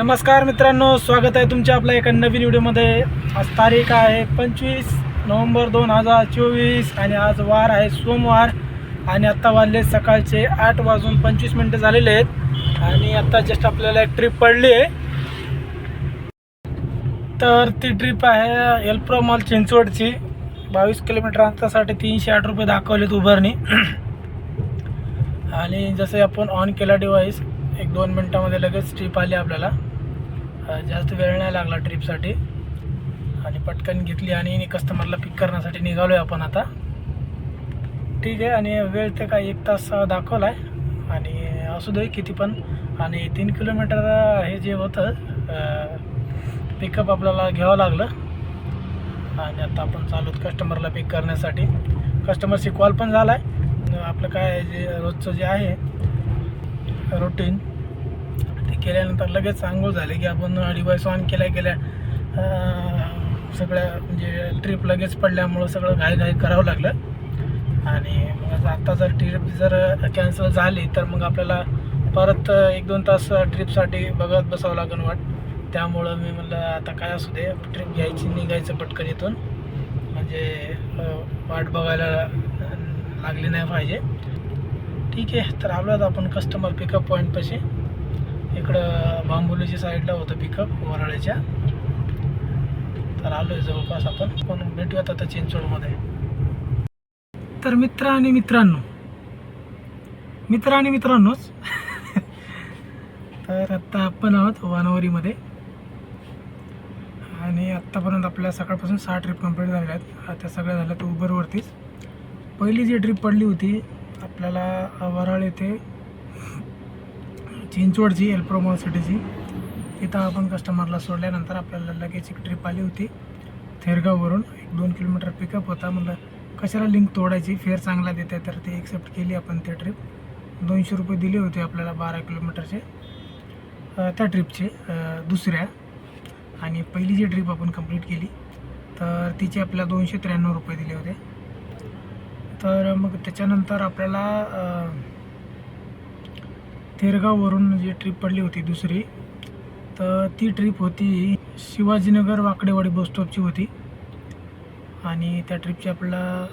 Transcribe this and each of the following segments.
नमस्कार मित्रांनो, स्वागत आहे तुमच्या आपल्या एका नवीन व्हिडिओमध्ये। आज तारीख आहे 25 नोव्हेंबर 2024 आणि आज वार आहे सोमवार आणि आत्ता वाजले सकाळचे 8:25 झालेले आहेत आणि आत्ता जस्ट आपल्याला एक ट्रिप पडली आहे। तर ती ट्रिप आहे एल्प्रो मॉल चिंचवडची। 22 किलोमीटर अंतरासाठी 308 रुपये दाखवलेत उभारणी आणि जसे आपण ऑन केला डिव्हाइस 1-2 मिनटामध्ये लगेच ट्रिप आली आपल्याला। जास्त वेळ नाही लागला ट्रिपसाठी आणि पटकन घेतली आणि कस्टमरला पिक करण्यासाठी निघालो आहे आपण आता। ठीक आहे, आणि वेळ ते काय 1 तास दाखवला आहे आणि असू दे किती पण। आणि 3 किलोमीटर हे जे होतं पिकअप आपल्याला घ्यावं लागलं आणि आता आपण चालू कस्टमरला पिक करण्यासाठी। कस्टमरशी कॉल पण झाला आहे। आपलं काय जे रोजचं जे आहे रुटीन ते केल्यानंतर लगेच आंघोळ झाले की आपण डिव्हाइस ऑन केल्या सगळ्या म्हणजे ट्रिप लगेच पडल्यामुळं सगळं घाई करावं लागलं। आणि मग आता जर ट्रिप जर कॅन्सल झाली तर मग आपल्याला परत 1-2 तास ट्रिपसाठी बघत बसावं लागेल वाट। त्यामुळं मी म्हणलं आता काय असू दे, ट्रिप घ्यायची निघायचं पटकन इथून, म्हणजे वाट बघायला लागली नाही पाहिजे। ठीक आहे, तर आलो आपण कस्टमर पिकअप पॉईंटपाशी। इकडं बांबोलीच्या साईडला होतं पिकअप वराळ्याच्या। तर आलो आहे जवळपास आपण भेटूयात आता चिंचवडमध्ये। तर मित्र आणि मित्रांनोच तर आत्ता आपण आहोत वानवरीमध्ये आणि आत्तापर्यंत आपल्या सकाळपासून 6 ट्रिप कंप्लीट झालेल्या आहेत। त्या सगळ्या झाल्या तर उबरवरतीच। पहिली जी ट्रिप पडली होती आपल्याला वराळ येथे चिंचवडची एल्प्रो मॉल सिटीची, तिथं आपण कस्टमरला सोडल्यानंतर आपल्याला लगेच एक ट्रिप आली होती थेरगाववरून। 1-2 किलोमीटर पिकअप होता। म्हणलं कशाला लिंक तोडायची, फेअर चांगला देते तर ते एक्सेप्ट केली आपण। ते ट्रिप 200 रुपये दिले होते आपल्याला 12 किलोमीटरचे त्या ट्रिपचे दुसऱ्या। आणि पहिली जी ट्रिप आपण कंप्लीट केली तर तिचे आपल्याला 293 रुपये दिले होते। तर मग त्याच्यानंतर आपल्याला थेरगाववरून जी ट्रिप पडली होती दुसरी, तर ती ट्रिप होती शिवाजीनगर वाकडेवाडी बस स्टॉपची होती आणि त्या ट्रिपचे आपल्याला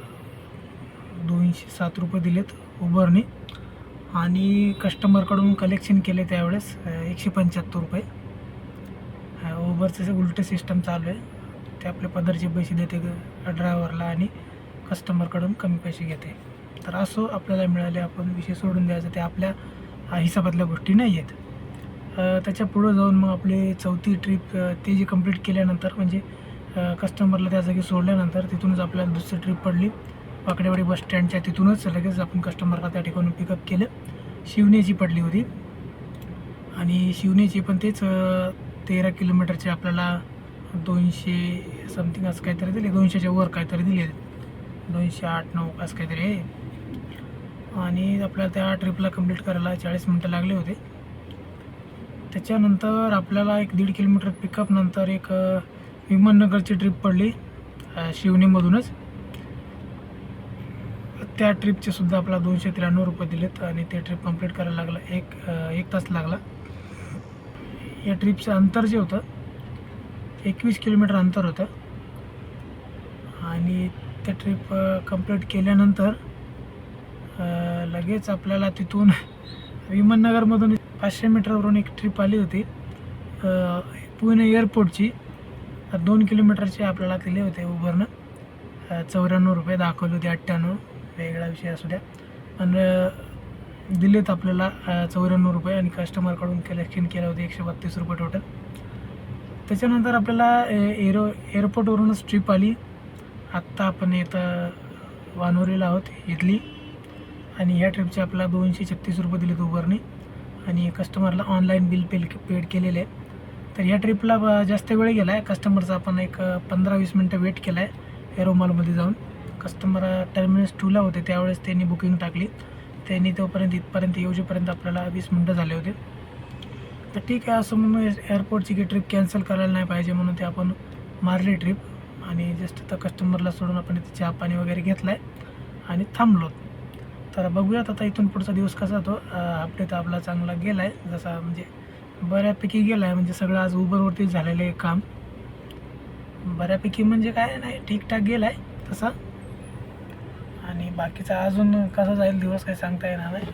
207 रुपये दिलेत उबरनी आणि कस्टमरकडून कलेक्शन केले त्यावेळेस 175 रुपये। उबरचं उलटे सिस्टम चालू आहे, ते आपले पदरचे पैसे देते ड्रायव्हरला आणि कस्टमरकडून कमी पैसे घेते। तर असो आपल्याला मिळाले, आपण विषय सोडून द्यायचा, ते आपल्या हिसाबातल्या गोष्टी नाही आहेत। त्याच्या पुढं जाऊन मग आपली चौथी ट्रिप ती जी कंप्लीट केल्यानंतर म्हणजे कस्टमरला त्या जागी सोडल्यानंतर तिथूनच आपल्याला दुसरी ट्रिप पडली वाकडेवाडी बस स्टँडच्या। तिथूनच लगेच आपण कस्टमरला त्या ठिकाणी पिकअप केलं। शिवनेची पडली होती आणि शिवनेची पण तेच 13 किलोमीटरचे आपल्याला 200 समथिंग असं काहीतरी दिले, 200च्या वर काहीतरी दिले, 208-9 असं काहीतरी आहे। आणि आपल्याला त्या ट्रिपला कंप्लीट करायला 40 मिनटं लागले होते। त्याच्यानंतर आपल्याला 1-1.5 किलोमीटर पिकअप नंतर एक विमाननगरची ट्रिप पडली शिवनेमधूनच। त्या ट्रिपचे सुद्धा आपल्याला 293 रुपये दिलेत आणि ते ट्रिप कंप्लीट करायला लागला एक तास लागला। या ट्रिपचं अंतर जे होतं 21 किलोमीटर अंतर होतं आणि ते ट्रिप कंप्लीट केल्यानंतर लगेच आपल्याला तिथून विमाननगरमधून 500 मीटरवरून एक ट्रिप आली होती पुणे एअरपोर्टची। 2 किलोमीटरचे आपल्याला दिले होते उबरनं, 94 रुपये दाखवले होते, 98, वेगळा विषय असू द्या, पण दिलेत आपल्याला 94 रुपये आणि कस्टमरकडून कलेक्शन केलं होते 132 रुपये टोटल। त्याच्यानंतर आपल्याला एअरपोर्टवरूनच ट्रिप आली। आत्ता आपण इथं वानोरीला आहोत इथली आणि ह्या ट्रिपचे आपल्याला 236 रुपये दिलेत उबरने आणि कस्टमरला ऑनलाईन बिल पेड केलेले आहे। तर ह्या ट्रिपला जास्त वेळ गेला आहे, कस्टमरचा आपण एक 15-20 मिनटं वेट केला आहे एरोमॉलमध्ये जाऊन। कस्टमर टर्मिनस 2ला होते त्यावेळेस त्यांनी बुकिंग टाकली, त्यांनी तोपर्यंत इथपर्यंत येऊपर्यंत आपल्याला 20 मिनटं झाले होते। तर ठीक आहे, असं म्हणून एअरपोर्टची की ट्रिप कॅन्सल करायला नाही पाहिजे म्हणून ते आपण मारली ट्रिप आणि जस्ट तर कस्टमरला सोडून आपण इथे चहा पाणी वगैरे घेतला आहे आणि थांबलो। तर बघूयात आता इथून पुढचा दिवस कसा तो। अपडेट आपला चांगला गेला आहे, जसा म्हणजे बऱ्यापैकी गेला आहे, म्हणजे सगळं आज उबरवरतीच झालेलं आहे काम. बऱ्यापैकी म्हणजे काय नाही, ठीकठाक गेला आहे तसा. आणि बाकीचा अजून कसा जाईल दिवस काही सांगता येणार नाही.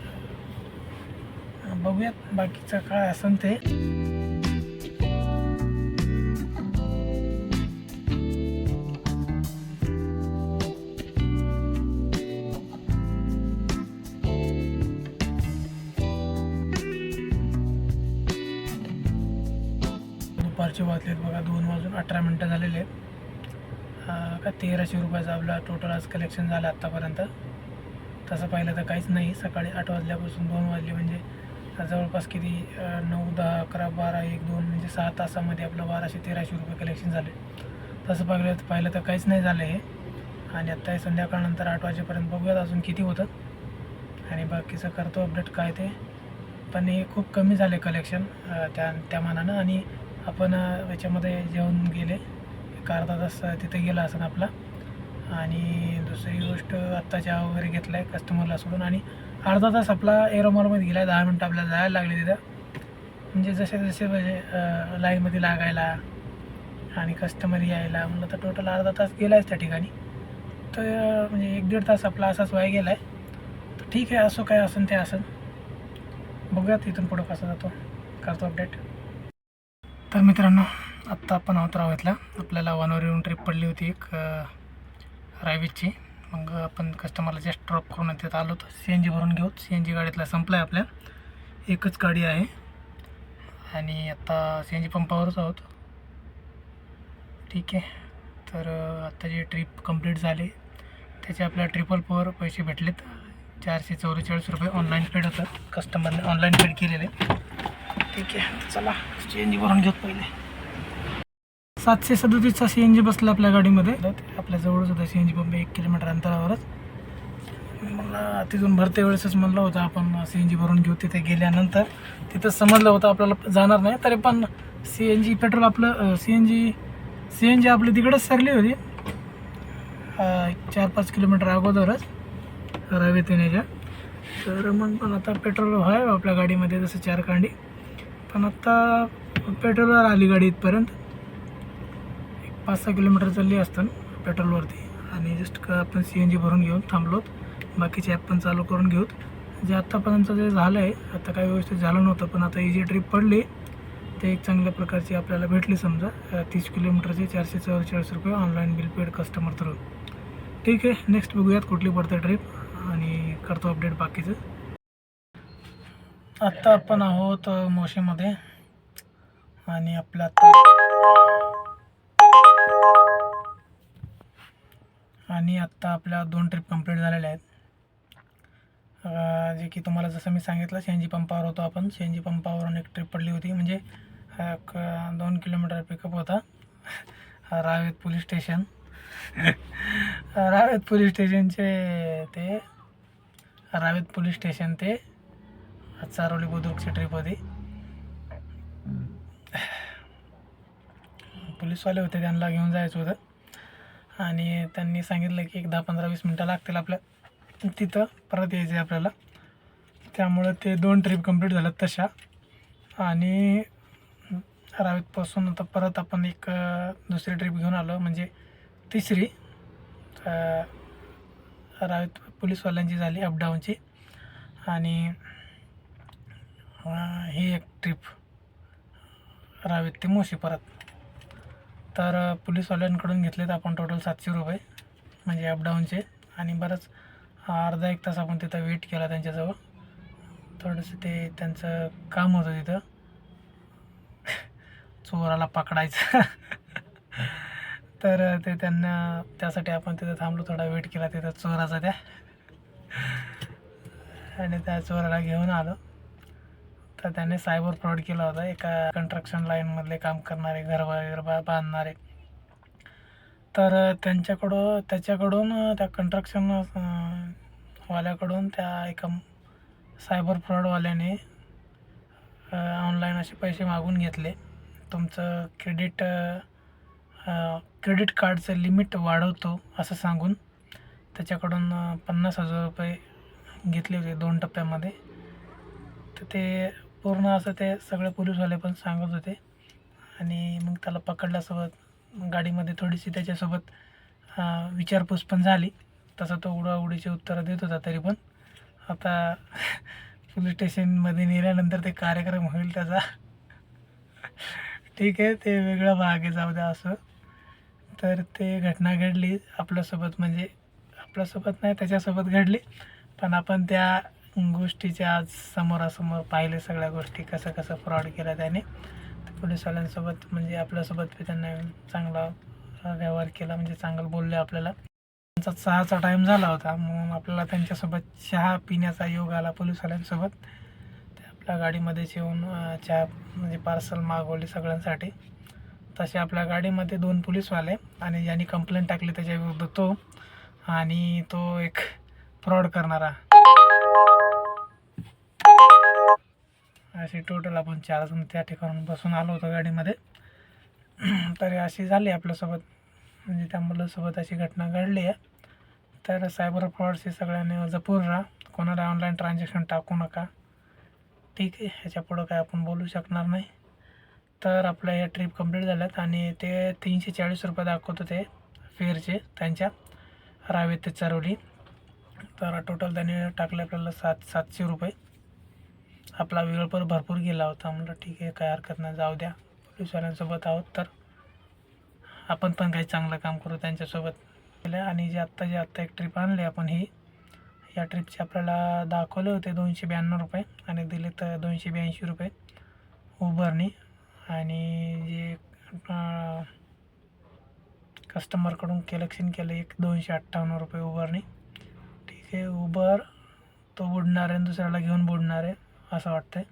बघूयात बाकीचं काय असेल ते. दुपारचे वाजलेत बघा 2:18 झालेले आहेत. का 1300 रुपयाचं आपला टोटल आज कलेक्शन झालं आत्तापर्यंत. तसं पाहिलं तर काहीच नाही. सकाळी 8 वाजल्यापासून 2 वाजले म्हणजे जवळपास किती 9, 10, 11, 12, 1, 2 म्हणजे 6 तासामध्ये आपलं 1200-1300 रुपये कलेक्शन झाले. तसं पाहिलं तर काहीच नाही झालं हे. आणि आत्ता हे संध्याकाळनंतर 8 वाजेपर्यंत बघूयात अजून किती होतं आणि बाकीचं करतो अपडेट काय ते. पण हे खूप कमी झाले कलेक्शन त्या मानानं. आणि आपण याच्यामध्ये जेवून गेले, एक अर्धा तास तिथे गेला असं आपला. आणि दुसरी गोष्ट आत्ता चहा वगैरे घेतला आहे कस्टमरला सोडून. आणि अर्धा तास आपला एरोमॉलमध्ये गेला आहे. 10 मिनटं आपल्याला जायला लागले तिथं, म्हणजे जसे म्हणजे लाईनमध्ये लागायला आणि कस्टमर यायला म्हणलं तर टोटल अर्धा तास गेला आहे त्या ठिकाणी. तर म्हणजे 1-1.5 तास आपला असाच वाया गेला आहे. तर ठीक आहे, असं काय असेल ते असेल. बघूयात इथून पुढं कसं जातो, करतो अपडेट. तर मित्रांनो, आत्ता आपण आहोत रावेतला. आपल्याला वनवर येऊन ट्रिप पडली होती एक रायवीजची. मग आपण कस्टमरला जस्ट ड्रॉप करून तिथं आलो तर CNG भरून घेऊ. CNG गाडीतला संपला आहे, आपल्या एकच गाडी आहे. आणि आत्ता CNG पंपावरच आहोत. ठीक आहे. तर आत्ता जे ट्रिप कंप्लीट झाली त्याचे आपल्या 444 पैसे भेटलेत. 444 रुपये ऑनलाईन पेड होतं, कस्टमरने ऑनलाईन पेड केलेले. ठीक आहे, चला CNG भरून घेऊ पहिले. 737चा CNG बसला आपल्या गाडीमध्ये. आपल्या जवळच होता CNG पंप, 1 किलोमीटर अंतरावरच. मला तिथून भरते वेळेसच म्हणलं होतं आपण CNG भरून घेऊ. तिथे गेल्यानंतर तिथं समजलं होतं आपल्याला जाणार नाही, तरी पण CNG पेट्रोल आपलं CNG आपली तिकडेच सरली होती 4-5 किलोमीटर अगोदरच रावेत येण्याच्या. तर मग पण आता पेट्रोल आहे आपल्या गाडीमध्ये जसं 4 कांडी. पण आत्ता पेट्रोलवर आली गाडी इथपर्यंत. 5-6 किलोमीटर चालली असतं पेट्रोलवरती. आणि जस्ट आपण CNG भरून घेऊन थांबलोत. बाकीचे ॲप पण चालू करून घेऊत. जे आत्तापर्यंत जे झालं आहे, आता काय व्यवस्थित झालं नव्हतं, पण आता ही जी ट्रिप पडली ते एक चांगल्या प्रकारची आपल्याला भेटली. समजा 30 किलोमीटरचे 444 रुपये online bill paid customer through. ठीक आहे, नेक्स्ट बघूयात कुठली पडते ट्रिप आणि करतो अपडेट बाकीचं. आत्ता आपण आहोत मोशीमध्ये. आणि आपल्या आत्ता आपल्या 2 ट्रिप कंप्लीट झालेल्या आहेत. जे की तुम्हाला जसं मी सांगितलं CNG पंपावर होतो आपण. CNG पंपावरून एक ट्रिप पडली होती, म्हणजे 2 किलोमीटर पिकअप होता. Ravet police station Ravet police station ते चारोली बुद्रुकची ट्रिप होती. पोलीसवाले होते, त्यांना घेऊन जायचं होतं. आणि त्यांनी सांगितलं की एक 10-15-20 मिनटं लागतील आपल्या तिथं परत यायचं आहे आपल्याला. त्यामुळं ते 2 ट्रिप कंप्लीट झाल्यात तशा. आणि रावेतपासून आता परत आपण एक दुसरी ट्रिप घेऊन आलो, म्हणजे तिसरी रावेत पोलीसवाल्यांची झाली अपडाऊनची. आणि ही एक ट्रिप रावेत ते मोशी परत. तर पोलीसवाल्यांकडून घेतलेत आपण टोटल 700 रुपये म्हणजे अपडाऊनचे. आणि बरंच अर्धा 1 तास आपण तिथं वेट केला त्यांच्याजवळ. थोडंसं ते त्यांचं काम होतं तिथं, चोराला पकडायचं. तर ते त्यांना त्यासाठी आपण तिथं थांबलो, थोडा वेट केला तिथं चोराचा त्या. आणि त्या चोराला घेऊन आलो. तर त्याने सायबर फ्रॉड केला होता. एका कन्स्ट्रक्शन लाईनमधले काम करणारे, घर वगैरे बांधणारे. तर त्याच्याकडून त्या कन्स्ट्रक्शन वाल्याकडून त्या एका सायबर फ्रॉडवाल्याने ऑनलाईन असे पैसे मागून घेतले. तुमचं क्रेडिट कार्डचं लिमिट वाढवतो असं सांगून त्याच्याकडून 50,000 रुपये घेतले होते 2 टप्प्यामध्ये. तर ते पूर्ण असं ते सगळे पोलीसवाले पण सांगत होते. आणि मग त्याला पकडल्यासोबत गाडीमध्ये थोडीशी त्याच्यासोबत विचारपूस पण झाली. तसं तो उडवाउडीची उत्तरं देत होता. तरी पण आता पोलीस स्टेशनमध्ये नेल्यानंतर ते कार्यक्रम होईल त्याचा. ठीक आहे, ते वेगळा भाग आहे, जाऊ द्या असं. तर ते घटना घडली आपल्यासोबत, म्हणजे आपल्यासोबत नाही त्याच्यासोबत घडली. पण आपण त्या गोष्टीचे आज समोरासमोर पाहिले सगळ्या गोष्टी, कसं कसं फ्रॉड केला त्याने. पोलिसवाल्यांसोबत म्हणजे आपल्यासोबत त्यांना चांगला व्यवहार केला, म्हणजे चांगलं बोलले आपल्याला. त्यांचा चहाचा टाईम झाला होता म्हणून आपल्याला त्यांच्यासोबत चहा पिण्याचा योग आला पोलिसवाल्यांसोबत. ते आपल्या गाडीमध्येच येऊन चहा म्हणजे पार्सल मागवली सगळ्यांसाठी. तसे आपल्या गाडीमध्ये 2 पोलीसवाले आणि ज्यांनी कंप्लेंट टाकली त्याच्याविरुद्ध तो, आणि तो एक फ्रॉड करणारा, असे टोटल आपण 4 जण त्या ठिकाणून बसून आलो होतो गाडीमध्ये. तरी अशी झाली आपल्यासोबत, म्हणजे त्या मुलासोबत अशी घटना घडली आहे. तर सायबर फ्रॉड्स हे सगळ्यांनी जपून राहा, कोणाला ऑनलाईन ट्रान्झॅक्शन टाकू नका. ठीक आहे, ह्याच्या पुढं काय आपण बोलू शकणार नाही. तर आपल्या या ट्रिप कंप्लीट झाल्यात आणि ते 340 रुपये दाखवत होते फेअरचे त्यांच्या रावेत ते चरवली. तर टोटल त्याने टाकले आपल्याला 700 रुपये. आपला वेळ पण भरपूर गेला होता. म्हणलं ठीक आहे, काय हरकत नाही, जाऊ द्या, पोलिसवाल्यांसोबत आहोत तर आपण पण काही चांगलं काम करू त्यांच्यासोबत केलं. आणि जे आत्ता एक ट्रिप आणली आपण, ही या ट्रिपचे आपल्याला दाखवले होते 292 रुपये आणि दिले तर 282 रुपये उबरनी. आणि जे कस्टमरकडून कलेक्शन केलं एक 258 रुपये उबरनी. ठीक आहे, उबर तो बुडणार आहे, दुसऱ्याला घेऊन बुडणार आहे असं वाटतंय.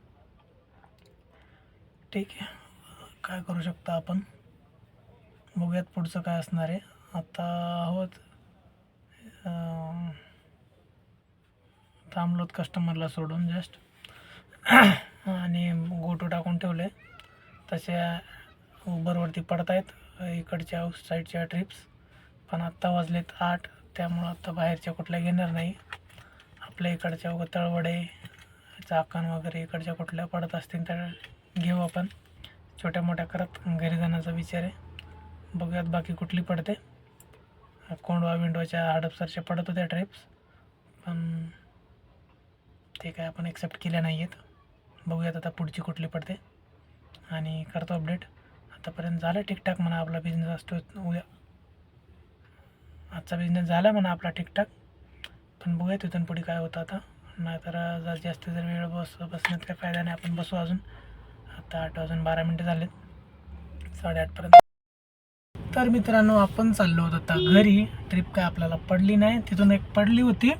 ठीक आहे, काय करू शकता आपण, बघूयात पुढचं काय असणार आहे. आता आहोत थांबलोत कस्टमरला सोडून जस्ट आणि गोटो टाकून ठेवले. तशा उबरवरती पडत आहेत इकडच्या आउटसाईडच्या ट्रिप्स. पण आत्ता वाजलेत 8, त्यामुळं आत्ता बाहेरच्या कुठल्या घेणार नाही. आपल्या इकडच्या तळवडे, चाकण वगैरे इकडच्या कुठल्या पडत असतील तर घेऊ आपण. छोट्या मोठ्या करत घरी जाण्याचा विचार आहे. बघूयात बाकी कुठली पडते. कोंडवा विंडोच्या हडपसरच्या पडत होत्या ट्रिप्स, पण ते काय आपण ॲक्सेप्ट केल्या नाही आहेत. बघूयात आता पुढची कुठली पडते आणि करतो अपडेट. आतापर्यंत झालं ठीकठाक म्हणा आपला बिझनेस असतो. उद्या आजचा बिझनेस झाला म्हणा आपला ठीकठाक, पण बघूया तिथून पुढे काय होतं आता. नाहीतर जास्त जर वेळ बसण्यात काही फायदा नाही, आपण बसू अजून. आता 8 वाजून 12 मिनटं झालेत, 8:30पर्यंत. तर मित्रांनो, आपण चाललो होतो आता घरी. ट्रिप काय आपल्याला पडली नाही, तिथून एक पडली होती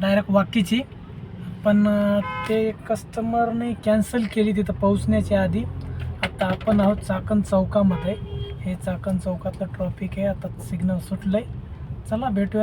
डायरेक्ट वाकीची, पण ते कस्टमरने कॅन्सल केली तिथं पोहोचण्याच्या आधी. आता आपण आहोत चाकण चौकामध्ये. हे चाकण चौकातलं ट्रॉफिक आहे, आता सिग्नल सुटलं आहे. चला भेटूया.